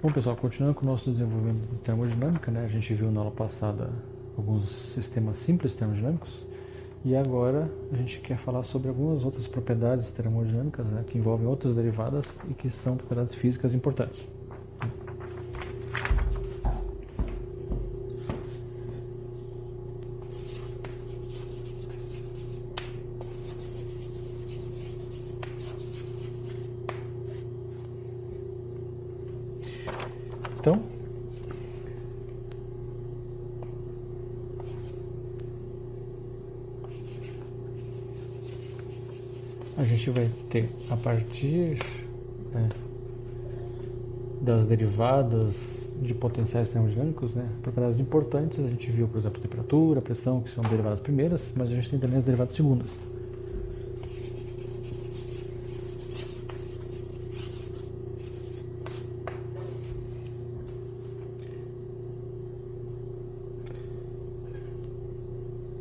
Bom, pessoal, continuando com o nosso desenvolvimento de termodinâmica, né? A gente viu na aula passada alguns sistemas simples termodinâmicos e agora a gente quer falar sobre algumas outras propriedades termodinâmicas, né? Que envolvem outras derivadas e que são propriedades físicas importantes. Então, a gente vai ter, a partir das derivadas de potenciais termodinâmicos, propriedades importantes. A gente viu, por exemplo, temperatura, pressão, que são derivadas primeiras, mas a gente tem também as derivadas segundas.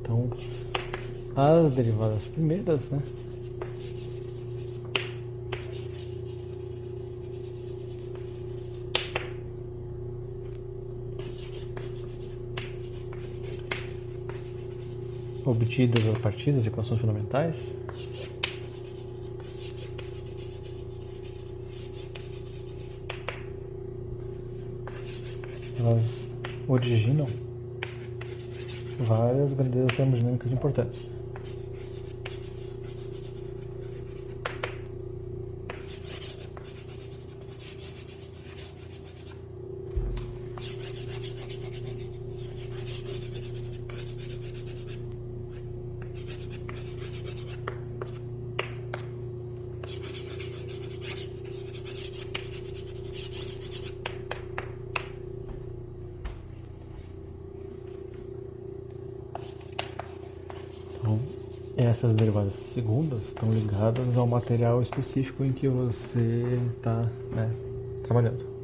Então, as derivadas primeiras, obtidas a partir das equações fundamentais, elas originam várias grandezas termodinâmicas importantes. Então, essas derivadas segundas estão ligadas ao material específico em que você está trabalhando.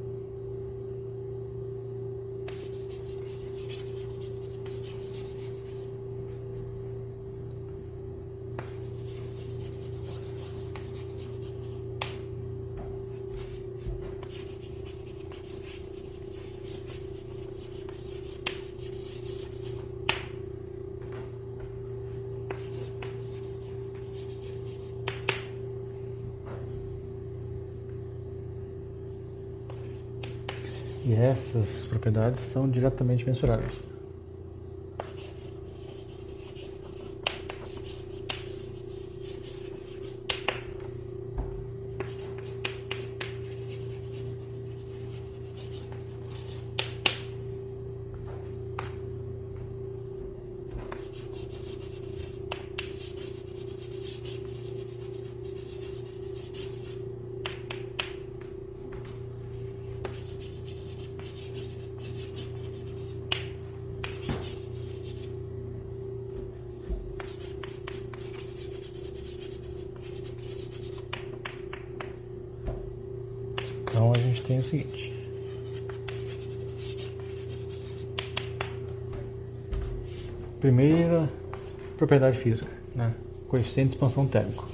E essas propriedades são diretamente mensuráveis. Então a gente tem o seguinte: primeira propriedade física, coeficiente de expansão térmico.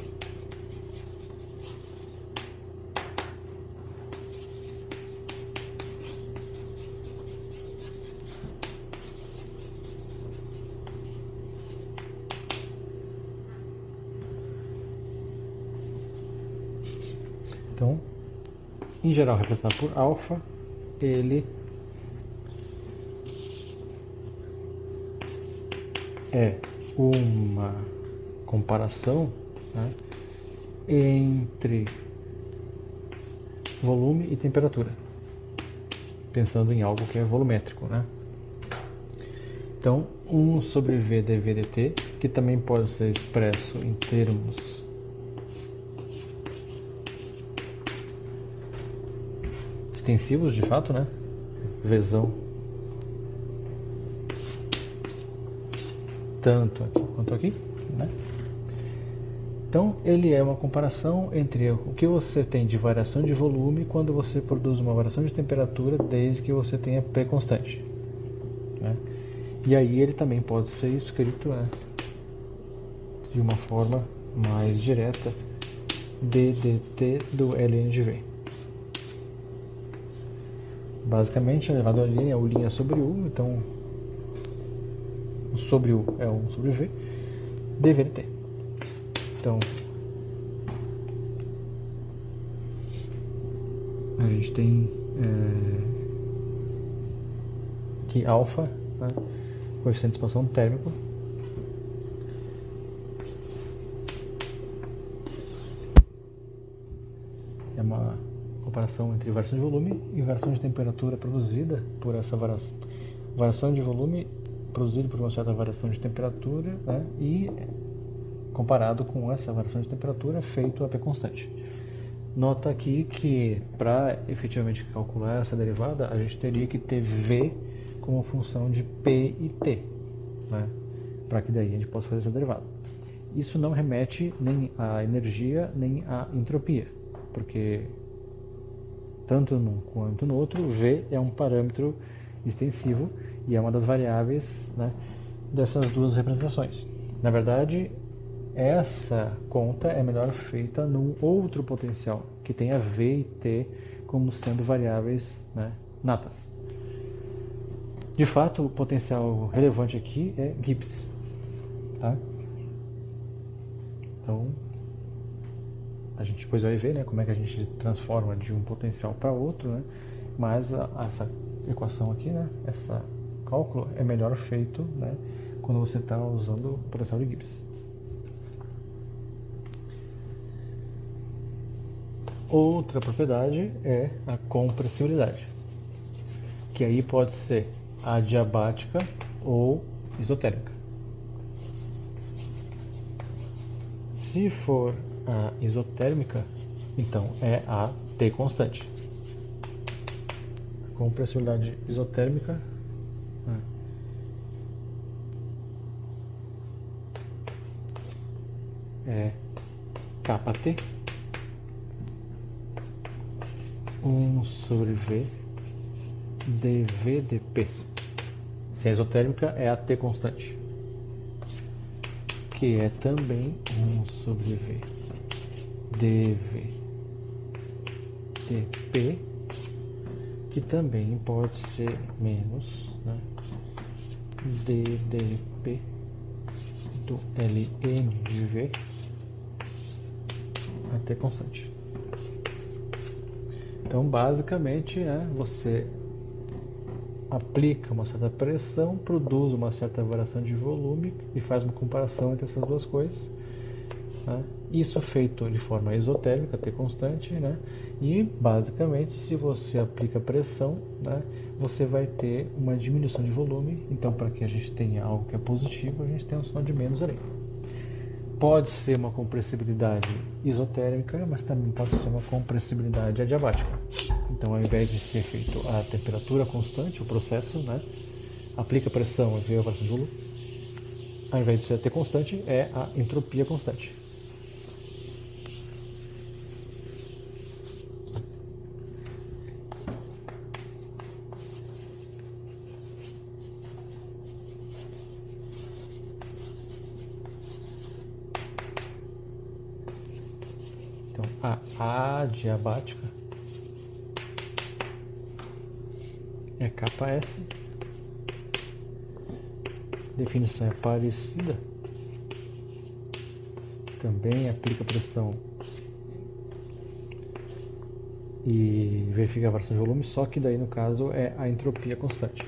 Então, em geral representado por alfa, ele é uma comparação entre volume e temperatura, pensando em algo que é volumétrico, Então, 1 sobre V dV dt, que também pode ser expresso em termos extensivos, de fato, Vzão tanto aqui quanto aqui, Então, ele é uma comparação entre o que você tem de variação de volume quando você produz uma variação de temperatura, desde que você tenha P constante, E aí ele também pode ser escrito de uma forma mais direta, ddt do ln de V. Basicamente, a elevador linha é U linha sobre U, então o sobre U é 1 sobre V, dV dt. Então, a gente tem aqui alfa, né, coeficiente de expansão térmico, é uma comparação entre variação de volume e variação de temperatura produzida por essa variação de volume produzida por uma certa variação de temperatura, né, e comparado com essa variação de temperatura feito a P constante. Nota aqui que para efetivamente calcular essa derivada, a gente teria que ter V como função de P e T, né, para que daí a gente possa fazer essa derivada. Isso não remete nem à energia nem à entropia, porque tanto num quanto no outro, V é um parâmetro extensivo e é uma das variáveis, né, dessas duas representações. Na verdade, essa conta é melhor feita num outro potencial, que tenha V e T como sendo variáveis, né, natas. De fato, o potencial relevante aqui é Gibbs. Tá? Então, a gente depois vai ver, né, como é que a gente transforma de um potencial para outro, né, mas essa equação aqui, né, esse cálculo é melhor feito, né, quando você está usando o potencial de Gibbs. Outra propriedade é a compressibilidade, que aí pode ser adiabática ou isotérmica. Se for a isotérmica, então é a T constante. A compressibilidade isotérmica é kT 1 sobre V dV dP. Se é isotérmica, é a T constante, que é também 1 sobre V dV dP, que também pode ser menos, né, ddP do Ln de V até constante. Então, basicamente, né, você aplica uma certa pressão, produz uma certa variação de volume e faz uma comparação entre essas duas coisas. Né? Isso é feito de forma isotérmica, T constante, né? E basicamente, se você aplica pressão, né, você vai ter uma diminuição de volume. Então, para que a gente tenha algo que é positivo, a gente tem um sinal de menos ali. Pode ser uma compressibilidade isotérmica, mas também pode ser uma compressibilidade adiabática. Então, ao invés de ser feito a temperatura constante, o processo, né, aplica pressão e vê a variação de volume, ao invés de ser a T constante, é a entropia constante. Então, a adiabática é Ks. Definição é parecida. Também aplica pressão e verifica a variação de volume, só que daí no caso é a entropia constante.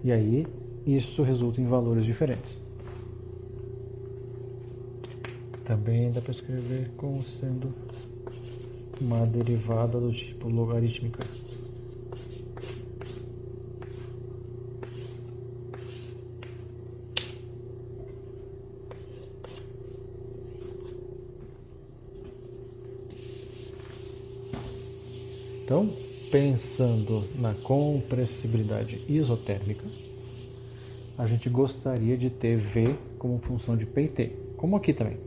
E aí isso resulta em valores diferentes. Também dá para escrever como sendo uma derivada do tipo logarítmica. Então, pensando na compressibilidade isotérmica, a gente gostaria de ter V como função de P e T, como aqui também.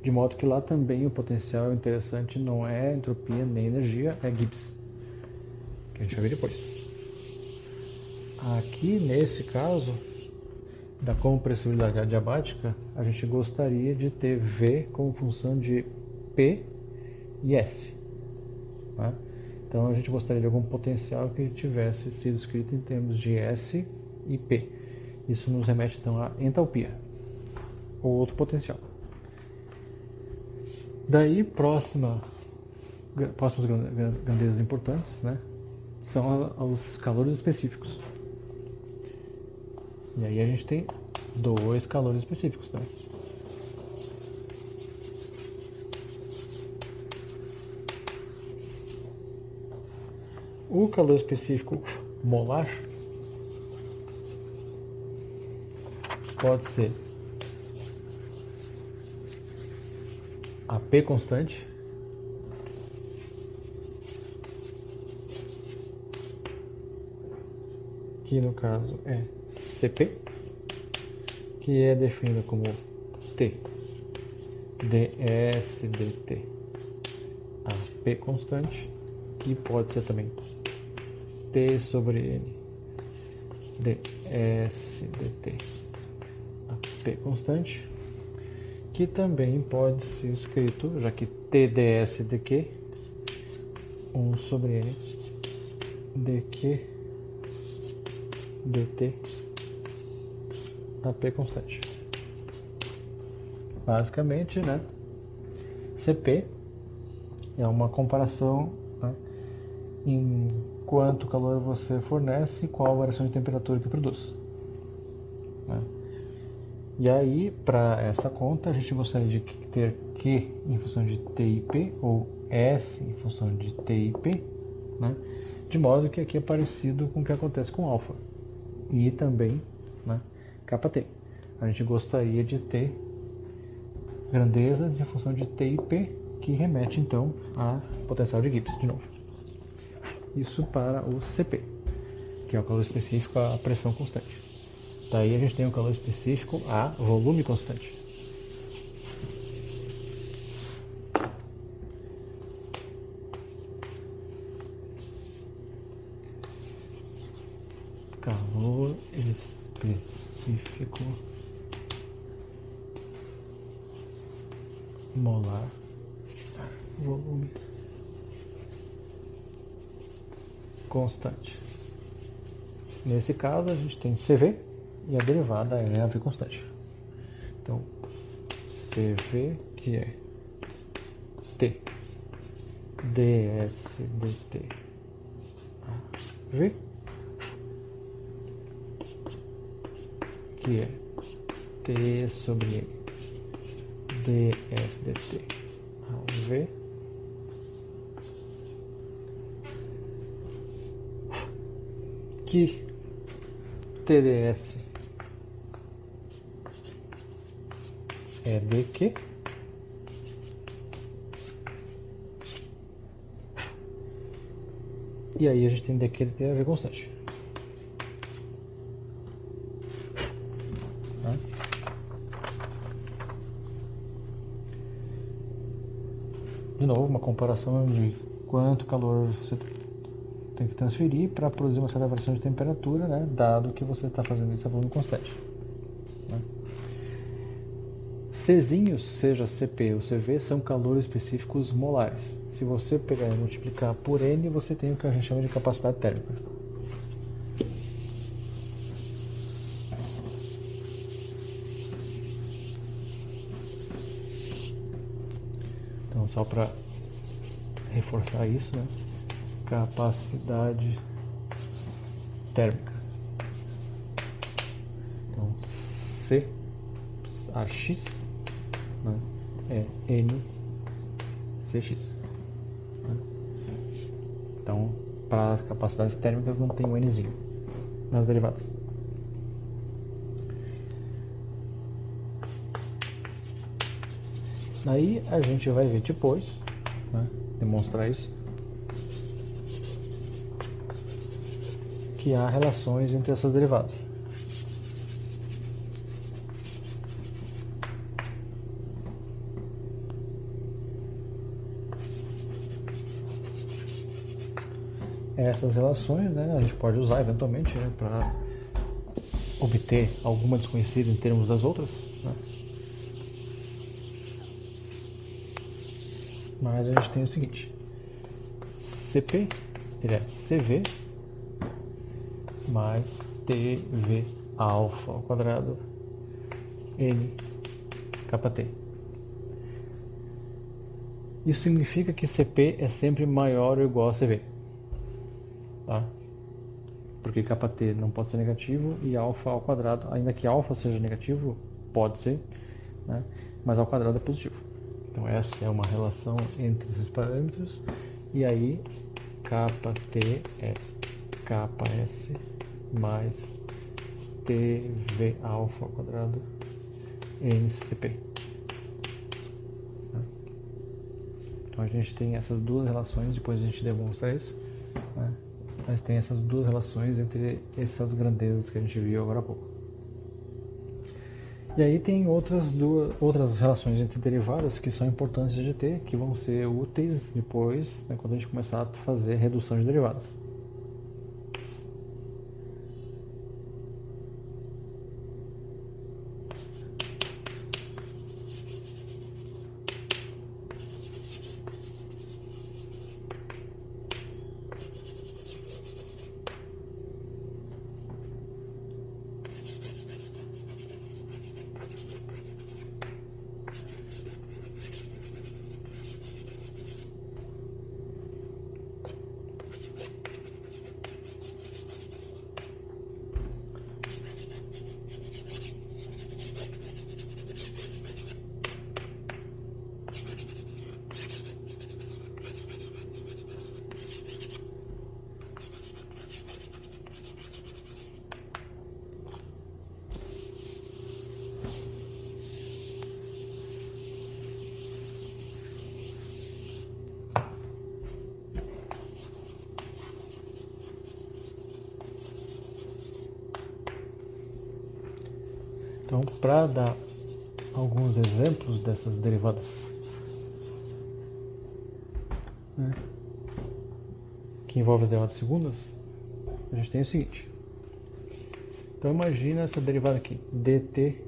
De modo que lá também o potencial interessante não é entropia nem energia, é Gibbs, que a gente vai ver depois. Aqui, nesse caso, da compressibilidade adiabática, a gente gostaria de ter V como função de P e S. Né? Então a gente gostaria de algum potencial que tivesse sido escrito em termos de S e P. Isso nos remete então à entalpia, ou outro potencial. Daí, próximas grandezas importantes, né, são os calores específicos. E aí a gente tem dois calores específicos também. O calor específico molar pode ser a P constante, que no caso é Cp, que é definida como T ds dt, a P constante, que pode ser também T sobre N ds dt, a P constante, que também pode ser escrito, já que TDS dq, 1 sobre N dq dt, a P constante. Basicamente, né, Cp é uma comparação, né, em quanto calor você fornece e qual a variação de temperatura que produz. Né? E aí, para essa conta, a gente gostaria de ter Q em função de T e P, ou S em função de T e P, né? De modo que aqui é parecido com o que acontece com alfa. E também, né, kT. A gente gostaria de ter grandezas em função de T e P, que remete então a potencial de Gibbs de novo. Isso para o Cp, que é o calor específico à pressão constante. Daí a gente tem o calor específico a volume constante. Calor específico molar volume constante. Nesse caso a gente tem CV e a derivada é a V constante. Então CV, que é T ds dt V, que é T sobre N ds dt V, que TDS é dq e aí a gente tem dq dt a V constante. Tá? De novo, uma comparação de quanto calor você tem que transferir para produzir uma certa variação de temperatura, né, dado que você está fazendo isso a volume constante. Né? Czinhos, seja Cp ou Cv, são calores específicos molares. Se você pegar e multiplicar por N, você tem o que a gente chama de capacidade térmica. Então, só para reforçar isso, né? Capacidade térmica. Então, C, AX, né, é N, CX. Né? Então, para capacidades térmicas não tem o Nzinho nas derivadas. Aí a gente vai ver depois, né, demonstrar isso, que há relações entre essas derivadas. Essas relações, né, a gente pode usar eventualmente, né, para obter alguma desconhecida em termos das outras. Né? Mas a gente tem o seguinte: CP, ele é CV mais TV alfa ao quadrado N kappa T. Isso significa que CP é sempre maior ou igual a CV, tá? Porque kappa T não pode ser negativo e alfa ao quadrado, ainda que alfa seja negativo, pode ser, né? Mas ao quadrado é positivo. Então essa é uma relação entre esses parâmetros, e aí kappa T é kappa S mais TV alfa ao quadrado NCP. Então a gente tem essas duas relações, depois a gente demonstra isso, né? Mas tem essas duas relações entre essas grandezas que a gente viu agora há pouco. E aí tem outras relações entre derivadas que são importantes de ter, que vão ser úteis depois, né, quando a gente começar a fazer redução de derivadas. Então, para dar alguns exemplos dessas derivadas, né, que envolvem as derivadas segundas, a gente tem o seguinte. Então imagina essa derivada aqui, dt,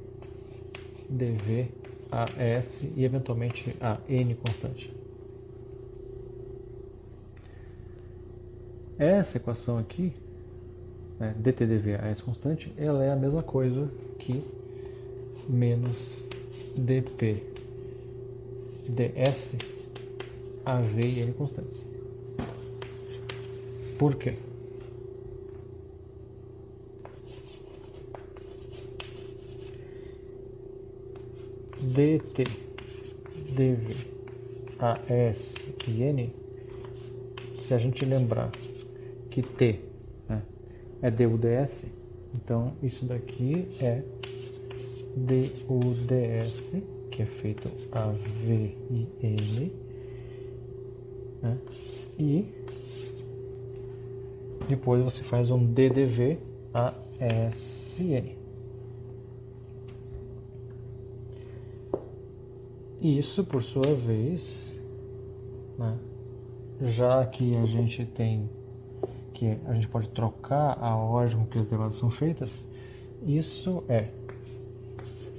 dv, a s e eventualmente a n constante. Essa equação aqui, né, dt, dv, a s constante, ela é a mesma coisa que menos dp, ds, av e n constantes. Por quê? dt, dv, as e n, se a gente lembrar que t, né, é du ds, então isso daqui é du ds, que é feito a v e n, né, e depois você faz um ddv a sn. Isso, por sua vez, né, já que a gente tem que a gente pode trocar a ordem com que as derivadas são feitas, isso é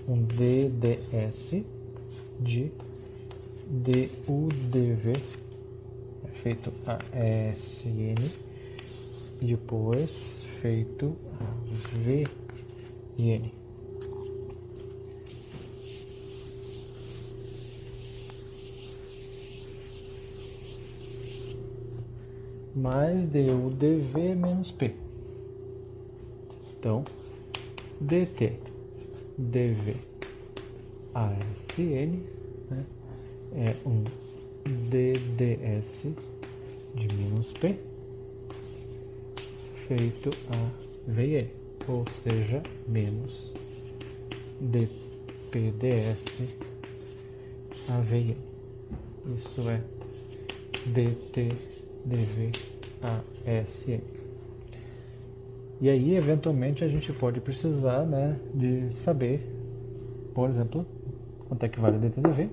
um dds de dudv, é feito a sn, e depois feito a v e n. Mais dudv menos p. Então, dt dv asn, né, é um dds de menos p feito a v e n, ou seja, menos dpds a v e n. Isso é dt dv a sn. E aí, eventualmente, a gente pode precisar, né, de saber, por exemplo, quanto é que vale dtdv,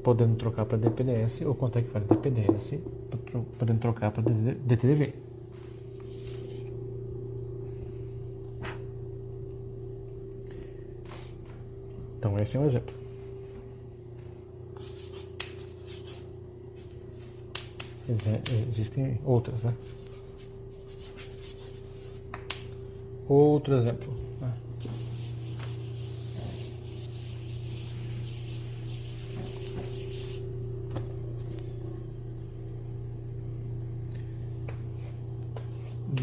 podendo trocar para dpds, ou quanto é que vale dpds, podendo trocar para dtdv. Então, esse é um exemplo. Existem outras, né? Outro exemplo, né?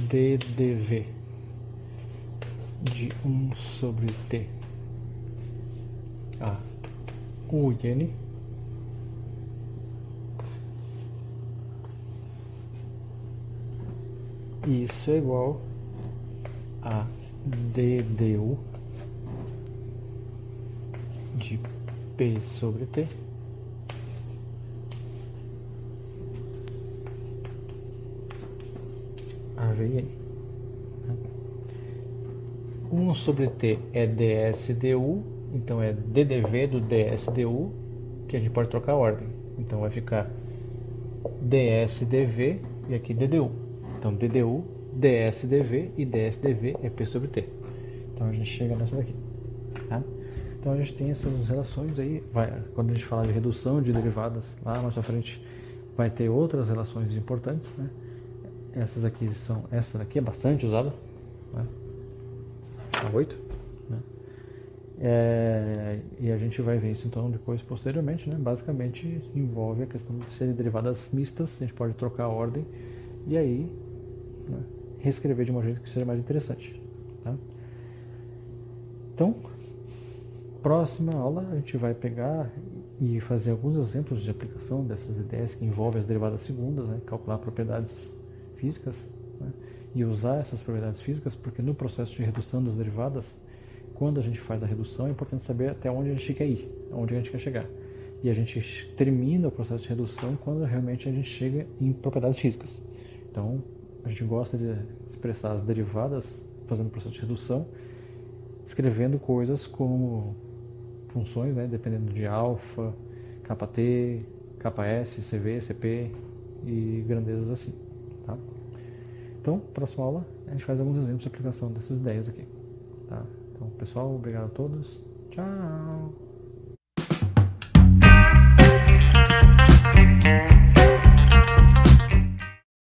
DDV de 1 sobre T a UN isso é igual a DDU de P sobre T a VN. 1 sobre T é DSDU, então é DDV do DSDU, que a gente pode trocar a ordem. Então vai ficar DSDV e aqui DDU. Então DDU, DSDV e DSDV é P sobre T. Então a gente chega nessa daqui. Tá? Então a gente tem essas relações aí. Quando a gente fala de redução de derivadas, lá mais à frente vai ter outras relações importantes, né? Essa daqui é bastante usada, né? A 8, né? E a gente vai ver isso então depois, posteriormente, né? Basicamente envolve a questão de serem derivadas mistas, a gente pode trocar a ordem e aí, né, reescrever de um jeito que seja mais interessante, tá? Então, próxima aula a gente vai pegar e fazer alguns exemplos de aplicação dessas ideias que envolvem as derivadas segundas, né? Calcular propriedades físicas, né? E usar essas propriedades físicas, porque no processo de redução das derivadas, quando a gente faz a redução, é importante saber até onde a gente quer ir, onde a gente quer chegar. E a gente termina o processo de redução quando realmente a gente chega em propriedades físicas. Então, a gente gosta de expressar as derivadas fazendo o processo de redução, escrevendo coisas como funções, né, dependendo de alfa, kt, ks, cv, cp e grandezas assim, tá? Então, próxima aula, a gente faz alguns exemplos de aplicação dessas ideias aqui, tá? Então, pessoal, obrigado a todos. Tchau!